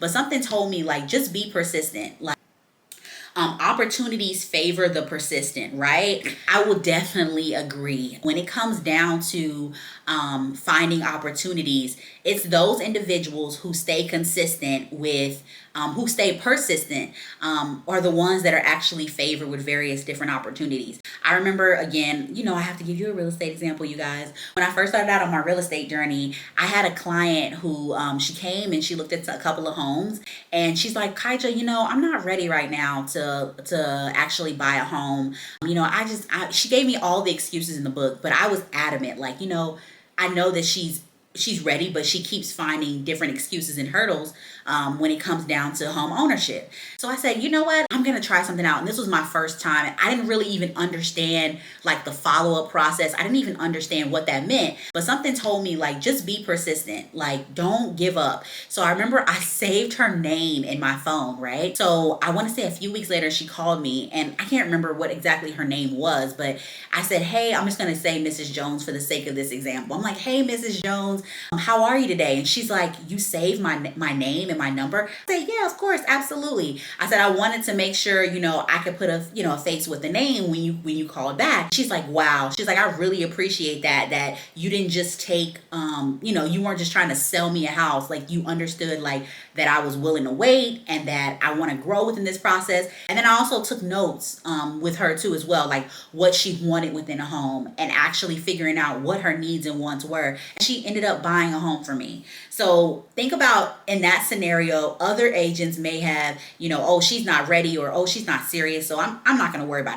But something told me, like, just be persistent. Like, opportunities favor the persistent, right? I will definitely agree. When it comes down to finding opportunities, it's those individuals who stay consistent with, who stay persistent, are the ones that are actually favored with various different opportunities. I remember, again, I have to give you a real estate example, you guys. When I first started out on my real estate journey, I had a client who, she came and she looked at a couple of homes, and she's like, Kaija, I'm not ready right now to actually buy a home. She gave me all the excuses in the book, but I was adamant, like, I know that she's ready, but she keeps finding different excuses and hurdles when it comes down to home ownership. So I said, you know what? I'm going to try something out. And this was my first time. I didn't really even understand like the follow-up process. I didn't even understand what that meant. But something told me, like, just be persistent. Like, don't give up. So I remember I saved her name in my phone, right? So I want to say a few weeks later, she called me, and I can't remember what exactly her name was, but I said, hey, I'm just going to say Mrs. Jones for the sake of this example. I'm like, hey, Mrs. Jones, how are you today? And she's like, you saved my name and my number? I said, yeah, of course, absolutely. I said, I wanted to make sure, I could put a face with the name when you called back. She's like, wow. She's like, I really appreciate that you didn't just take, you weren't just trying to sell me a house. Like, you understood, like, that I was willing to wait and that I want to grow within this process. And then I also took notes with her too as well, like what she wanted within a home and actually figuring out what her needs and wants were. And she ended up buying a home for me. So think about, in that scenario, other agents may have, oh, she's not ready, or oh, she's not serious, so I'm not going to worry about it.